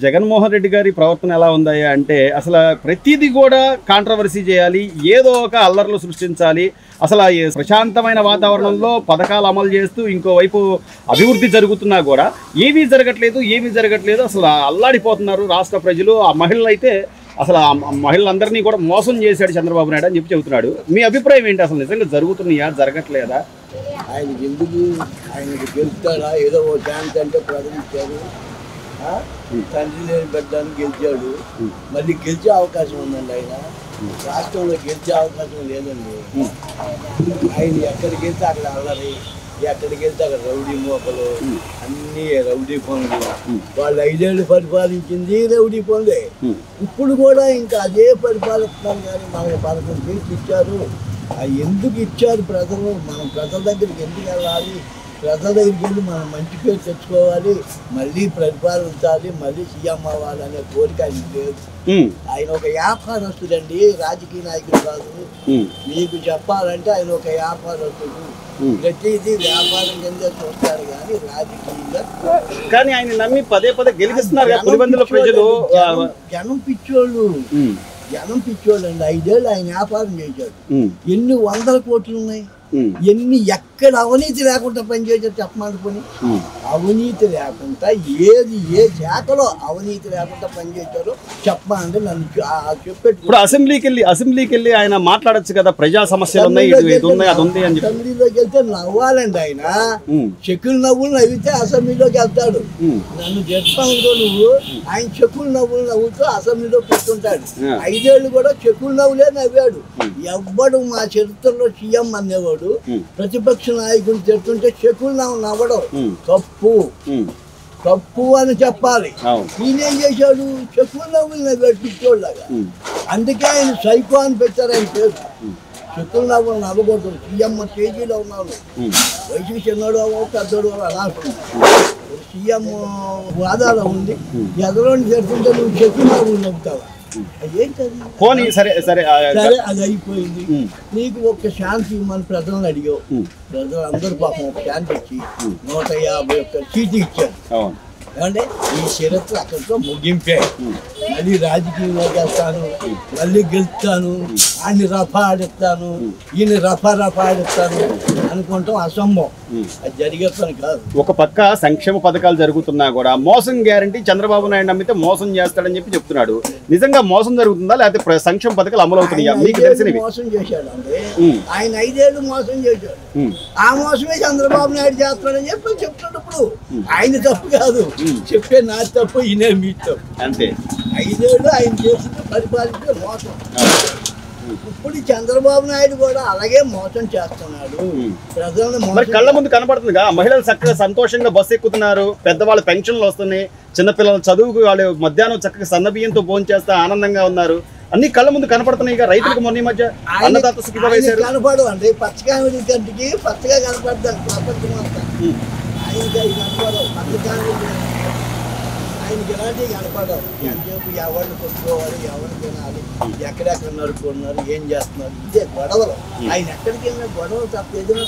జగన్మోహన్ రెడ్డి గారి ప్రవర్తన ఎలా ఉందయ్యా అంటే అసలు ప్రతిదీ కూడా కాంట్రవర్సీ చేయాలి, ఏదో ఒక అల్లర్లు సృష్టించాలి. అసలు ఈ ప్రశాంతమైన వాతావరణంలో పథకాలు అమలు చేస్తూ ఇంకోవైపు అభివృద్ధి జరుగుతున్నా కూడా ఏమీ జరగట్లేదు. అసలు అల్లాడిపోతున్నారు రాష్ట్ర ప్రజలు. ఆ మహిళలు అయితే అసలు ఆ మహిళలందరినీ కూడా మోసం చేశాడు చంద్రబాబు నాయుడు అని చెబుతున్నాడు. మీ అభిప్రాయం ఏంటి? అసలు నిజంగా జరుగుతున్నాయా, జరగట్లేదా? ఆయనకి ఎందుకు ఆయనకి గెలుస్తాడా? ఏదో ఓ ఛాన్స్ అంటే ప్రజలు ఇచ్చారు. తండ్రి లేని బిడ్డను గెలిచాడు, మళ్ళీ గెలిచే అవకాశం ఉందండి. ఆయన రాష్ట్రంలో గెలిచే అవకాశం లేదండి. ఆయన ఎక్కడికి వెళ్తే అక్కడ అల్లరి, ఎక్కడికి వెళ్తే అక్కడ రౌడీ మోకలు, అన్ని రౌడీ పనులు. వాళ్ళు 5 ఏళ్ళు పరిపాలించింది రౌడీ పనులే. ఇప్పుడు కూడా ఇంకా అదే పరిపాలిస్తున్నారు. కానీ మనకి 11 సీట్లు ఇచ్చారు. ఎందుకు ఇచ్చారు ప్రజలు? మనం ప్రజల దగ్గరికి ఎందుకు వెళ్ళాలి? ప్రజల దగ్గరికి వెళ్ళి మనం మంచి పేరు తెచ్చుకోవాలి, మళ్ళీ పరిపాలించాలి, మళ్ళీ సీఎం అవ్వాలి అనే కోరిక ఆయన లేదు. ఆయన ఒక వ్యాపారస్తుడండి, రాజకీయ నాయకుడు కాదు. మీకు చెప్పాలంటే ఆయన ఒక వ్యాపారస్తుడు. ప్రతిదీ వ్యాపారం కింద చూస్తారు కానీ రాజకీయంగా. కానీ ఆయన నమ్మి పదే గెలిపిస్తున్నారు ప్రజలు. జనం పిచ్చోళ్ళు, జనం పిచ్చోళ్ళు అండి. 5 ఏళ్ళు ఆయన వ్యాపారం చేశాడు. ఎన్ని 100 కోట్లు ఉన్నాయి. ఎక్కడ అవినీతి లేకుండా పనిచేసారు చెప్పమనుకుని. అవినీతి లేకుండా ఏ శాఖలో అవినీతి లేకుండా పనిచేశారో చెప్పమంటే నన్ను చెప్పేది. ఇప్పుడు అసెంబ్లీకి వెళ్ళి ఆయన మాట్లాడచ్చు కదా, ప్రజా సమస్యలు ఉన్నాయి, ఇది ఉంది, అది ఉంది అని. అసెంబ్లీలోకి వెళ్తే నవ్వాలండి. ఆయన చెక్కులు నవ్వులు నవ్వితే అసెంబ్లీలోకి వెళ్తాడు. నన్ను చెప్పానుకో నువ్వు, ఆయన చెక్కులు నవ్వులు నవ్వుతూ అసెంబ్లీలో పెట్టుకుంటాడు. 5 ఏళ్ళు కూడా చెక్కులు నవ్వులే నవ్వాడు. ఎవ్వడు మా చరిత్రలో సీఎం అనేవాడు ప్రతిపక్ష నాయకుడు చెప్తుంటే చెక్కులు నవ్వడం తప్పు అని చెప్పాలి. ఈయనేం చేశాడు? చెక్కులు నవ్వులు నవ్వాడు పిచ్చోళ్ళగా. అందుకే ఆయన సైకో అని పెట్టారు ఆయన పేరు. చెక్కులు నవ్వులు నవ్వకూడదు. సీఎం కేజీలో ఉన్నాడు, వయసు చిన్నోడు పెద్దోడు అనాల్సింది. సీఎం వాదాలో ఉంది, ఎదరోని చెప్తుంటే నువ్వు చెక్కులు నవ్వులు నవ్వుతావా? సరే అది అయిపోయింది. నీకు ఒక శాంతి ఇవ్వమని ప్రజలను అడిగావు. ప్రజలు అందరూ పాపం ఒక శాంతి ఇచ్చి 151 సీట్లు ఇచ్చారు. ఏమంటే ఈ చరిత్ర అక్కడితో ముగింపే. మళ్ళీ రాజకీయంలోకి వెళ్తాను, మళ్ళీ గెలుస్తాను, ఆయన్ని రఫా ఆడిస్తాను, ఈయన రఫా ఆడిస్తాను అనుకుంటాం అసంభవం. అది జరిగే పని కాదు. ఒక పక్క సంక్షేమ పథకాలు జరుగుతున్నా కూడా మోసం గ్యారంటీ చంద్రబాబు నాయుడు నమ్మితే మోసం చేస్తాడని చెప్తున్నాడు. నిజంగా మోసం జరుగుతుందా లేకపోతే సంక్షేమ పథకాలు అమలు అవుతున్నాయా? మీకు తెలిసినవి మోసం చేశాడు అంటే ఆయన 5 ఏళ్ళు మోసం చేశాడు. ఆ మోసమే చంద్రబాబు నాయుడు చేస్తాడని చెప్తాడు. ఇప్పుడు ఆయన తప్పు కాదు, చెప్పే నా తప్పు, ఈయనే మీ తప్పు అంతే. 5 ఏళ్ళు ఆయన చేస్తుంటే పరిపాలించే మోసం. ఇప్పుడు చంద్రబాబు నాయుడు కూడా అలాగే మోసం చేస్తున్నాడు. ప్రజలను కళ్ళ ముందు కనబడుతుందిగా. మహిళలు చక్కగా సంతోషంగా బస్సు ఎక్కుతున్నారు, పెద్దవాళ్ళు పెన్షన్లు వస్తున్నాయి, చిన్నపిల్లల చదువుకు వాళ్ళు మధ్యాహ్నం చక్కగా సన్నబియ్యంతో భోజనం చేస్తా ఆనందంగా ఉన్నారు. అన్ని కళ్ళ ముందు కనపడుతున్నాయి. రైతులకు మొన్న మధ్య అన్నదాత కనపడు అంటే పచ్చగా కంటికి పచ్చగా కనపడతాను ప్రపంచం అంతా. ఆయనకి కనపడవు, ఆయనకి ఎలాంటివి కనపడవు. ఎంతసేపు ఎవరిని కొట్టుకోవాలి, ఎవరిని తినాలి, ఎక్కడెక్కడ నడుపుకున్నారు, ఏం చేస్తున్నారు, ఇదే గొడవలు. ఆయన ఎక్కడికి వెళ్ళిన గొడవలు తప్ప ఏదైనా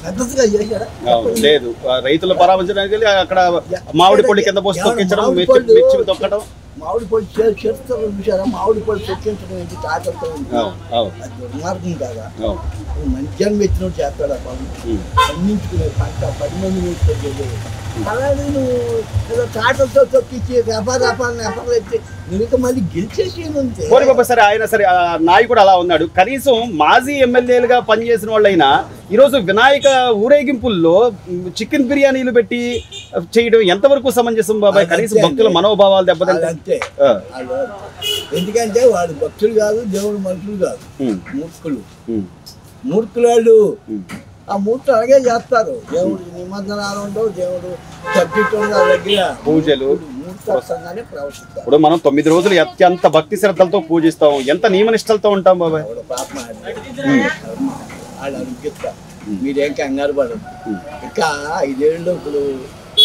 పెద్దగా చేశాడా? లేదు. రైతులు పరామర్శించడానికి అక్కడ మామిడి పొడి కింద పోసి తొక్కించడం, తొక్కడం, మామిడి పొడి చేస్తారు చూసారా? మామిడి పొడి తొక్కించడం ఏంటి? తాకలతో అది దుర్మార్గం కాదా? మంచిగా పెట్టినట్టు చేస్తాడు. ఆ పనులు పండించుకునే పంట 10 మంది వేసుకొచ్చేది. అలాగే నువ్వు ఏదో తాటలతో తొక్కించి వ్యాపారాలు ఎత్తి నువ్వు మళ్ళీ గెలిచేసి ఉంటే సరే. ఆయన సరే నాయకుడు అలా ఉన్నాడు. కనీసం మాజీ ఎమ్మెల్యేలుగా పనిచేసిన వాళ్ళైనా ఈరోజు వినాయక ఊరేగింపుల్లో చికెన్ బిర్యానీలు పెట్టి చేయడం ఎంతవరకు సమంజసం బాబాయ్? కనీసం భక్తుల మనోభావాలు దెబ్బతింటాయి. అంతే. ఎందుకంటే వాడు భక్తులు కాదు, దేవుడు మనుషులు కాదు, మూర్ఖులు వాళ్ళు. ఆ మూర్తులు అలాగే చేస్తారు. దేవుడు నిమజ్జనాలు ఉండవు, దేవుడు తగ్గిట్టు దగ్గర పూజలు మూర్తంగానే ప్రవర్తిస్తారు. ఇప్పుడు మనం 9 రోజులు అత్యంత భక్తి శ్రద్ధలతో పూజిస్తాం, ఎంత నియమనిష్టలతో ఉంటాం బాబాయ్. పాపం వాళ్ళు అడుగుతారు, మీరేం కంగారు పడదు. ఇంకా 5 ఏళ్ళు ఇప్పుడు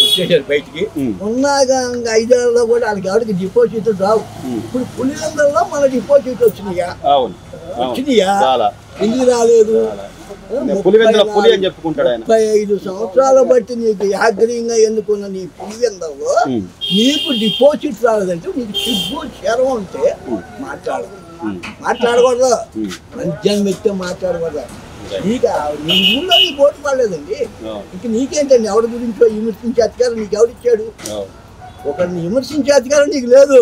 వచ్చేసారు బయటికి. ఉన్నాగా ఇంకా 5 ఏళ్ళలో కూడా వాళ్ళకి ఎవరికి డిపాజిట్ రావు. ఇప్పుడు పులిలందరిలో మన డిపాజిట్ వచ్చినాయా? ఎందుకు రాలేదు? పులివెందుల పులి అని చెప్పుకుంటాడు ఆయన. 35 సంవత్సరాలు బట్టి నీకు యాగ్రీయంగా ఎన్నుకున్న నీ పులివెందలో నీకు డిపాజిట్ రాలేదంటే నీకు సిగ్గు శరం ఉంటే మాట్లాడకూడదు. మంచి వ్యక్తి మాట్లాడకూడదు. నీకు నీ ఊళ్ళో నీ ఓటు పడలేదండి. ఇంక నీకేంటండి ఎవరి గురించో విమర్శించే అధికారం నీకు ఎవరిచ్చాడు? ఒకరిని విమర్శించే అధికారం నీకు లేదు.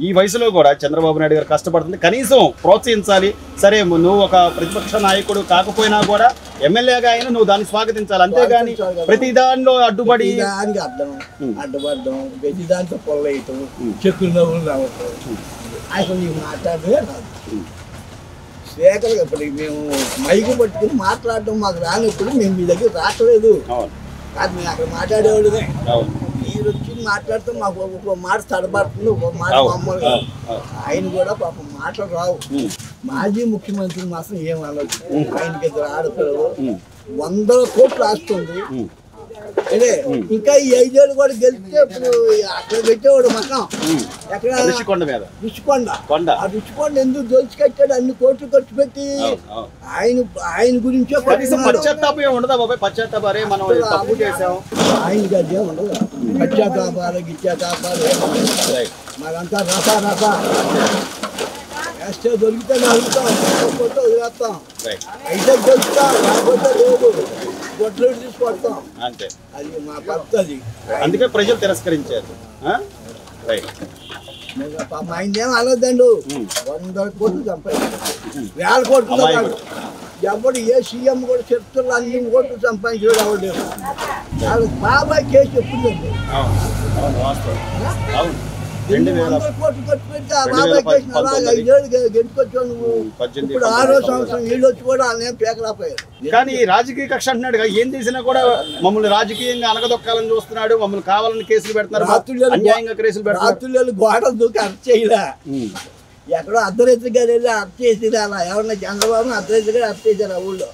ఈ వయసులో కూడా చంద్రబాబు నాయుడు గారు కష్టపడుతుంది, కనీసం ప్రోత్సహించాలి. సరే నువ్వు ఒక ప్రతిపక్ష నాయకుడు కాకపోయినా కూడా ఎమ్మెల్యేగా అయినా నువ్వు దాన్ని స్వాగతించాలి, అంతేగాని ప్రతి దానిలో అడ్డుపడి దానికి అడ్డుపడడం, ప్రతి దాంట్లో పొల్లవేయటం, చెక్కులు నవ్వులు రావటం అసలు నీకు మాట్లాడమే రాదు. స్పీకర్ ఇప్పటికి మేము మైకు పట్టుకుని మాట్లాడటం మాకు రానప్పుడు మేము మీ దగ్గర రావట్లేదు కాదు, మేము అక్కడ మాట్లాడేవాళ్ళమే. మీరు వచ్చి మాట్లాడితే మాకు ఒక మాట తడబడుతుంది, ఒక మాట మామూలుగా. ఆయన కూడా పాపం మాటలు రావు. మాజీ ముఖ్యమంత్రి మాత్రం ఏం అనొచ్చు. ఆయనకి 2 ఆడపిల్లలు, 100 కోట్లు ఆస్తుంది. అదే ఇంకా ఈ 5 ఏళ్ళు కూడా గెలిస్తే అక్కడ పెట్టేవాడు మకం ఎక్కడ రుషికొండ. ఆ రుషికొండ ఎందుకు దొలిచి కట్టాడు? అన్ని కోట్లు ఖర్చు పెట్టి ఆయన గురించే ఆయనకి అదే ఉండదు. పశ్చాత్తాపాలు గిచ్చాతాపాలు మరంతా రసా వేస్తే దొరికితే అడుగుతాం, వదిలేస్తాం. అయితే దొరుకుతాం, లేకపోతే లేదు, గొడ్లు తీసుకొస్తాం. అంతే, అది మా పద్ధతి. అందుకే ప్రజలు తిరస్కరించారు. ఆయన ఏం అనొద్దండు. 100 కోట్లు సంపాదించారు, 1000 కోట్లు. ఎవడు ఏ సీఎం కూడా చెప్తున్నా అన్ని కోట్లు సంపాదించాడు ఎవరు లేరు. వాళ్ళకి బాబాయ్ కేసు ఎప్పుడండి 200 కోట్లు ఖర్చు పెట్టి ఆ బాబాయ్ కేసు అలాగే 5 ఏళ్ళు గెలుచుకొచ్చావు నువ్వు. ఇప్పుడు 6వ సంవత్సరం వీళ్ళు వచ్చి కూడా వాళ్ళని పేకరాపోయారు. కానీ రాజకీయ కక్ష అంటున్నాడు, ఏం చేసినా కూడా మమ్మల్ని రాజకీయంగా అనగదొక్కాలని చూస్తున్నాడు, మమ్మల్ని కావాలని కేసులు పెడుతున్నారు, అన్యాయంగా కేసులు పెడుతున్నారు. రాత్రులు గోడలు దూకి అరెస్ట్ చేయలే, ఎక్కడో అర్ధరాత్రి గారు వెళ్ళి అరెస్ట్ చేసి అలా ఎవరన్నా చంద్రబాబుని అర్ధరాత్రి గారు అరెస్ట్ చేశారు ఆ ఊళ్ళో.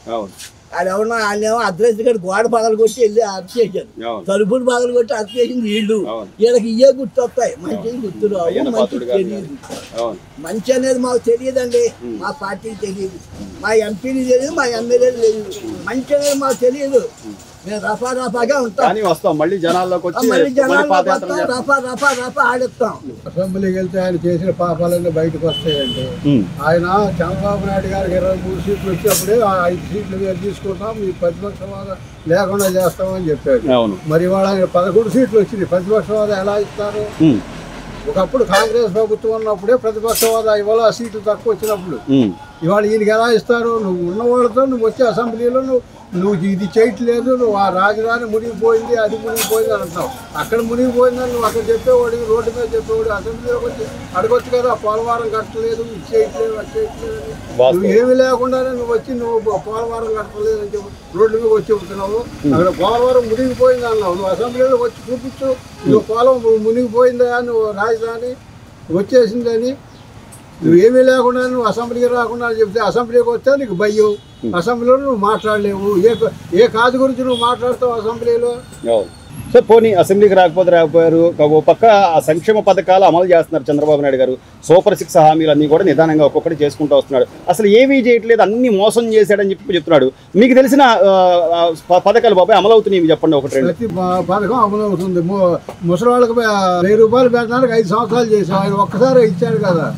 వాళ్ళు ఎవరన్నా వాళ్ళేమో అర్ధరాత్రి గారు గోడ పగలు కొట్టి వెళ్ళి అరెస్ట్ చేశారు, తలుపులు పగలు కొట్టి అరెస్ట్ చేసింది వీళ్ళు. వీళ్ళకి ఇవే గుర్తొస్తాయి, మంచి గుర్తులు మంచి తెలియదు. మంచి అనేది మాకు తెలియదండి, మా పార్టీకి తెలియదు, మా ఎంపీని తెలియదు, మా ఎమ్మెల్యేలు తెలియదు. మంచి అనేది మాకు తెలియదు. మేము రఫా రఫాగా ఉంటాం, మళ్ళీ జనాల్లోకి వచ్చి రఫా ఆడిస్తాం. అసెంబ్లీకి వెళ్తే ఆయన చేసిన పాపాలన్నీ బయటకు వస్తాయండి. ఆయన చంద్రబాబు నాయుడు గారికి 23 సీట్లు వచ్చినప్పుడే 5 సీట్లు మేము తీసుకుంటాం, మీ ప్రతిపక్షవాదం లేకుండా చేస్తామని చెప్పాడు. మరి ఇవాళ 11 సీట్లు వచ్చింది, ప్రతిపక్షవాదం ఎలా ఇస్తారు? ఒకప్పుడు కాంగ్రెస్ ప్రభుత్వం ఉన్నప్పుడే ప్రతిపక్ష హోదా ఇవాళ సీట్లు తక్కువ వచ్చినప్పుడు ఇవాళ ఈయనకి ఎలా ఇస్తారు? నువ్వు ఉన్నవాళ్ళతో నువ్వు వచ్చే అసెంబ్లీలో నువ్వు ఇది చేయట్లేదు, నువ్వు ఆ రాజధాని మునిగిపోయింది, అది మునిగిపోయింది అని అంటావు. అక్కడ మునిగిపోయిందని నువ్వు అక్కడ చెప్పేవాడు, రోడ్డు మీద చెప్పేవాడు, అసెంబ్లీలోకి వచ్చి అడగొచ్చు కదా, పోలవరం కట్టలేదు, ఇది చేయట్లేదు, అది చేయట్లేదు అని. నువ్వు ఏమి లేకుండానే నువ్వు వచ్చి నువ్వు పోలవరం కట్టలేదు అని చెప్పి రోడ్డు మీద వచ్చి చెబుతున్నావు. అక్కడ పోలవరం మునిగిపోయింది అన్నావు, నువ్వు అసెంబ్లీలో వచ్చి చూపించు, నువ్వు పోలం మునిగిపోయిందా, నువ్వు రాజధాని వచ్చేసిందని. నువ్వు ఏమీ లేకుండా నువ్వు అసెంబ్లీకి రాకుండా చెప్తే అసెంబ్లీకి వస్తే నీకు భయం, అసెంబ్లీలో నువ్వు మాట్లాడలేవు. ఏ కాదు గురించి నువ్వు మాట్లాడతావు అసెంబ్లీలో? సో పోనీ అసెంబ్లీకి రాకపోయారు, ఓ పక్క ఆ సంక్షేమ పథకాలు అమలు చేస్తున్నారు చంద్రబాబు నాయుడు గారు, సూపర్ 6 హామీలు అన్నీ కూడా నిదానంగా ఒక్కొక్కటి చేసుకుంటూ వస్తున్నాడు. అసలు ఏమీ చేయట్లేదు, అన్ని మోసం చేశాడని చెప్పి చెప్తున్నాడు. మీకు తెలిసిన పథకాలు బాబాయ్ అమలవుతున్నాయి చెప్పండి ఒకటి. ప్రతి పథకం అమలవుతుంది. ముసలి వాళ్ళకి 1000 రూపాయలు పెట్టడానికి 5 సంవత్సరాలు చేసాం, ఆయన ఒక్కసారి ఇచ్చాడు కదా.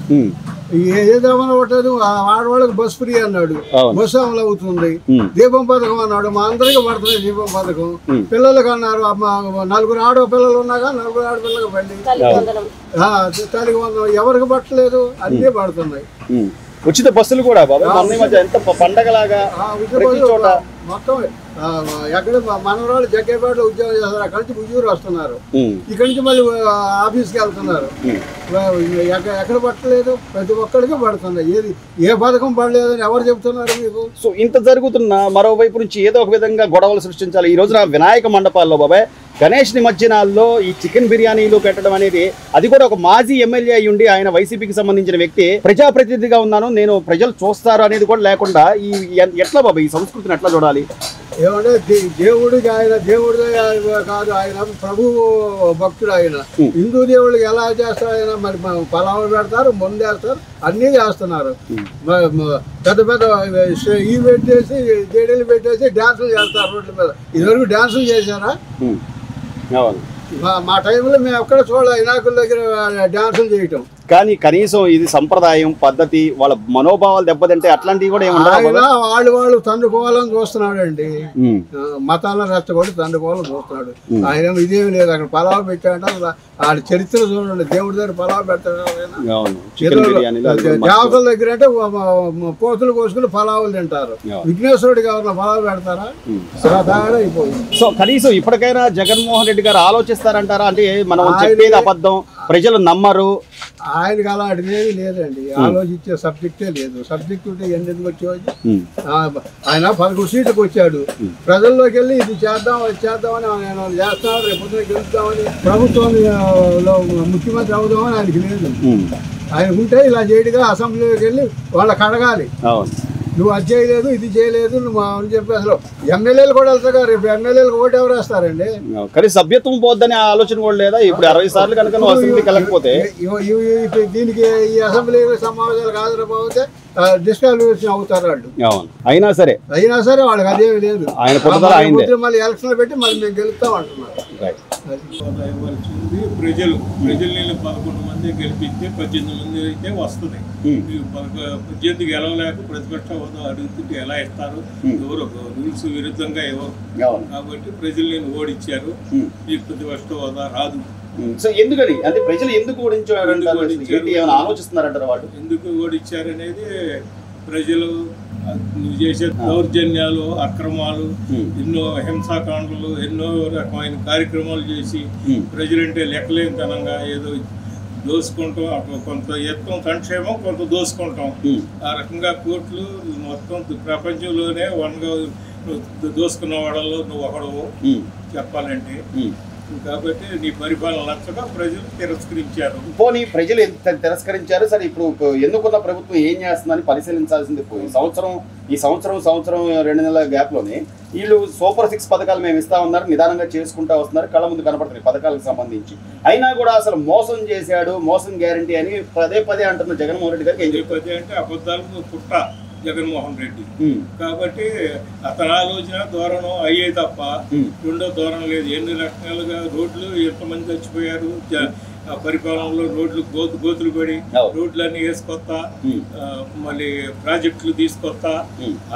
ఏదేమన్నా పట్టదు, ఆడవాళ్ళకి బస్ ఫ్రీ అన్నాడు, బస్సు అమలు అవుతుంది. దీపం పథకం అన్నాడు, మా అందరికీ పడుతుంది దీపం పథకం. పిల్లలకి అన్నారు, 4 ఆడపిల్లలు ఉన్నాగా 4 ఆడపిల్లలకు పడి తల్లికి 100 ఎవరికి పట్టలేదు, అన్నీ పడుతున్నాయి. ఉచిత బస్సులు కూడా ఎంత పండగలాగా మొత్తం ఎక్కడ మనవరాళ్ళు జగ్గేపేటలో ఉద్యోగం చేస్తారు, అక్కడి నుంచి ఉద్యోగులు వస్తున్నారు, ఇక్కడి నుంచి మళ్ళీ ఆఫీస్కి వెళ్తున్నారు. ఎక్కడ పట్టలేదు, ప్రతి ఒక్కరికి పడుతుంది. ఏ పథకం పడలేదని ఎవరు చెప్తున్నారు మీకు? సో ఇంత జరుగుతున్న మరోవైపు నుంచి ఏదో ఒక విధంగా గొడవలు సృష్టించాలి. ఈ రోజున వినాయక మండపాల్లో బాబాయ్ గణేష్ నిమజ్జనాల్లో ఈ చికెన్ బిర్యానీలు పెట్టడం అనేది, అది కూడా ఒక మాజీ ఎమ్మెల్యే అయ్యి ఉండి ఆయన వైసీపీకి సంబంధించిన వ్యక్తి, ప్రజాప్రతినిధిగా ఉన్నాను నేను, ప్రజలు చూస్తారు అనేది కూడా లేకుండా ఈ ఎట్లా బాబాయ్ ఈ సంస్కృతిని ఎట్లా చూడాలి? ఏమంటే దేవుడికి ఆయన దేవుడి కాదు, ఆయన ప్రభు భక్తుడు. ఆయన హిందూ దేవుడికి ఎలా చేస్తారు? ఆయన మరి పొలాలు పెడతారు, ముందు వేస్తారు, అన్నీ చేస్తున్నారు. పెద్ద పెద్ద ఇవి పెట్టేసి జేడీలు పెట్టేసి డ్యాన్సులు చేస్తారు రోడ్ల మీద. ఇదివరకు డ్యాన్సులు చేశారా? మా టైంలో మేము ఎక్కడ చూడాలి వినాయకుల దగ్గర డ్యాన్సులు చేయటం. కానీ కనీసం ఇది సంప్రదాయం పద్ధతి వాళ్ళ మనోభావాలు దెబ్బతింటే అట్లాంటివి కూడా వాళ్ళు తండ్రుకోవాలని చూస్తున్నాడు అండి. మతాలను రెచ్చగొట్టి తండ్రుకోవాలని చూస్తున్నాడు. ఆయన ఇదేమి లేదు. అక్కడ పొలాలు పెట్టాడంటే వాళ్ళ చరిత్ర చూడండి. దేవుడి దగ్గర పొలాలు పెడతాడు. దేవతల దగ్గర అంటే కోతులు కోసుకుని పొలాలు తింటారు. విఘ్నేశ్వరుడికి ఎవరైనా పొలాలు పెడతారా? సాధారణ అయిపోయింది. సో కనీసం ఇప్పటికైనా జగన్మోహన్ రెడ్డి గారు ఆలోచిస్తారంటారా? అంటే మనం చెప్పేది అబద్ధం, ప్రజలు నమ్మరు. ఆయనకి అలాంటిది ఏమీ లేదండి. ఆలోచించే సబ్జెక్టే లేదు. సబ్జెక్ట్ ఉంటే ఎందుకు వచ్చేవాడు? ఆయన 11 సీట్లకు వచ్చాడు. ప్రజల్లోకి వెళ్ళి ఇది చేద్దాం అది చేద్దామని ఆయన చేస్తాడు. రేపు గెలుస్తామని ప్రభుత్వంలో ముఖ్యమంత్రి అవుదామని ఆయనకి లేదు. ఆయన ఉంటే ఇలా చేయడుగా అసెంబ్లీలోకి వెళ్ళి వాళ్ళకి అడగాలి, నువ్వు అది చేయలేదు ఇది చేయలేదు నువ్వు అని చెప్పి. అసలు ఎమ్మెల్యేలు కూడా వెళ్తాగా, రేపు ఎమ్మెల్యేలకు ఓటు ఎవరు వేస్తారండి? కానీ సభ్యత్వం పోద్దనే ఆలోచన కూడా లేదా? ఇప్పుడు 60 సార్లు కనుక వెళ్ళకపోతే దీనికి ఈ అసెంబ్లీ సమావేశాలకు హాజరైపోతే డిస్క్వాలిఫికేషన్ అవుతారు వాళ్ళు. అయినా సరే వాళ్ళకి అదేమి లేదు. మళ్ళీ ఎలక్షన్ పెట్టి మళ్ళీ మేము గెలుస్తాం అంటున్నారు. ప్రజలు 11 మంది గెలిపిస్తే 18 మంది అయితే వస్తుంది. 18 గెలవలేక ప్రతిపక్ష హోదా అడుగుతుంటే ఎలా ఇస్తారు? ఎవరు రూల్స్ విరుద్ధంగా ఎవరు? కాబట్టి ప్రజలు నేను ఓడిచ్చారు, మీకు ప్రతిపక్ష హోదా రాదు. సో ఎందుకని అంటే ప్రజలు ఎందుకు ఆలోచిస్తున్నారంటారు? వాళ్ళు ఎందుకు ఓడిచ్చారనేది ప్రజలు నువ్వు చేసే దౌర్జన్యాలు, అక్రమాలు, ఎన్నో హింసాకాండలు, ఎన్నో రకమైన కార్యక్రమాలు చేసి ప్రజలంటే లెక్కలేనితనంగా ఏదో దోసుకుంటాం, కొంత ఎత్తం సంక్షేమం, కొంత దోసుకుంటాం. ఆ రకంగా కోట్లు మొత్తం ప్రపంచంలోనే వన్గా దోసుకున్న వాళ్ళలో నువ్వు ఒకడవు చెప్పాలంటే. కాబట్టి నీ పరిపాలన నచ్చక ప్రజలు తిరస్కరించారు. పోనీ ప్రజలు తిరస్కరించారు సరే, ఇప్పుడు ఎన్నుకున్న ప్రభుత్వం ఏం చేస్తుందని పరిశీలించాల్సింది పోయి ఈ సంవత్సరం 2 నెలల గ్యాప్ లోనే వీళ్ళు సూపర్ 6 పథకాలు మేము ఇస్తా ఉన్నారు, నిదానంగా చేసుకుంటా వస్తున్నారు, కళ్ళ ముందు కనపడుతున్నాయి పథకాలకు సంబంధించి. అయినా కూడా అసలు మోసం చేశాడు, మోసం గ్యారంటీ అని పదే అంటున్న జగన్మోహన్ రెడ్డి గారికి ఏం చెప్పారు? అంటే అబద్ధాలకు పుట్ట జగన్మోహన్ రెడ్డి. కాబట్టి అతని ఆలోచన ధోరణం అయ్యే తప్ప రెండో ధోరణం లేదు. ఎన్ని రకాలుగా రోడ్లు ఎంతమంది చచ్చిపోయారు పరిపాలనలో, రోడ్లు గోతులు పడి రోడ్లన్నీ వేసుకొస్తా, మళ్ళీ ప్రాజెక్టులు తీసుకొస్తా,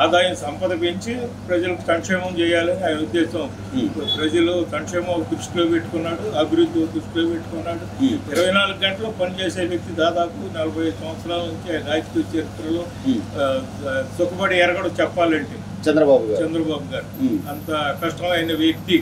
ఆదాయం సంపద పెంచి ప్రజలకు సంక్షేమం చేయాలని ఆయన ఉద్దేశం. ప్రజలు సంక్షేమం దృష్టిలో పెట్టుకున్నాడు, అభివృద్ధి దృష్టిలో పెట్టుకున్నాడు. 24 గంటలు పనిచేసే వ్యక్తి దాదాపు 45 సంవత్సరాల నుంచి ఆయన రాజకీయ చరిత్రలో సుఖపడి ఎరగడం చెప్పాలంటే చంద్రబాబు గారు అంత కష్టమైన వ్యక్తి.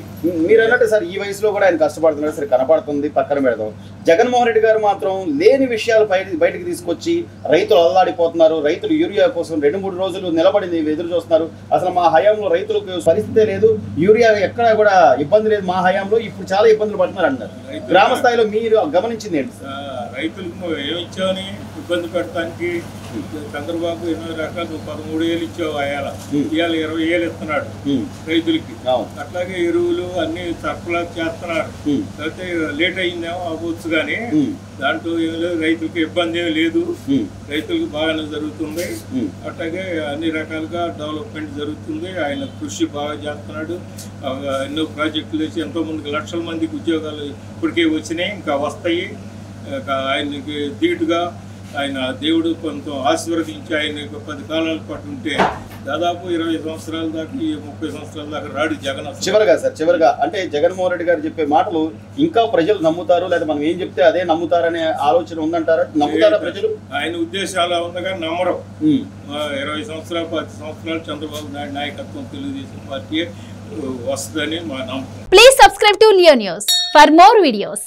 మీరు అన్నట్టు సార్ ఈ వయసులో కూడా ఆయన కష్టపడుతున్నారు, సరే కనపడుతుంది, పక్కన పెడదాం. జగన్మోహన్ రెడ్డి గారు మాత్రం లేని విషయాలు బయటకు తీసుకొచ్చి రైతులు అల్లాడిపోతున్నారు. రైతులు యూరియా కోసం 2-3 రోజులు నిలబడి ఎదురు చూస్తున్నారు. అసలు మా హయాంలో రైతులకు పరిస్థితే లేదు, యూరియా ఎక్కడా కూడా ఇబ్బంది లేదు మా హయాంలో, ఇప్పుడు చాలా ఇబ్బందులు పడుతున్నారు అంటారు. గ్రామ స్థాయిలో మీరు గమనించింది ఏంటి? రైతులకు ఏమిచ్చావని ఇబ్బంది పెట్టడానికి చంద్రబాబు ఎన్నో రకాలు 13 ఏళ్ళు ఇచ్చావు, ఇవాళ 20 ఏళ్ళు ఇస్తున్నాడు రైతులకి. అట్లాగే ఎరువులు అన్ని సరఫరా చేస్తున్నారు. అయితే లేట్ అయిందేమో అవ్వచ్చు, కానీ దాంట్లో ఏం లేదు, రైతులకు ఇబ్బంది ఏమి లేదు, రైతులకు బాగానే జరుగుతుంది. అట్లాగే అన్ని రకాలుగా డెవలప్మెంట్ జరుగుతుంది. ఆయన కృషి బాగా చేస్తున్నాడు. ఎన్నో ప్రాజెక్టులు వేసి ఎంతో మందికి లక్షల మందికి ఉద్యోగాలు ఇప్పటికే వచ్చినాయి, ఇంకా వస్తాయి. ఆయనకి ధీటుగా ఆయన దేవుడు కొంత ఆశీర్వదించి ఆయన 10 కాలాల పాటు ఉంటే దాదాపు 20 సంవత్సరాల దాకా 30 సంవత్సరాల దాకా రాడు జగన్. చివరిగా అంటే జగన్మోహన్ రెడ్డి గారు చెప్పే మాటలు ఇంకా ప్రజలు నమ్ముతారు, లేదా మనం ఏం చెప్తే అదే నమ్ముతారనే ఆలోచన ఉందంటారా? నమ్ముతారా ప్రజలు? ఆయన ఉద్దేశం అలా ఉందగా నమ్మరు. 20 సంవత్సరాలు 10 సంవత్సరాలు చంద్రబాబు నాయుడు నాయకత్వం తెలుగుదేశం పార్టీ వస్తుందని మా నమ్మకం. Please subscribe to Leo news for more videos.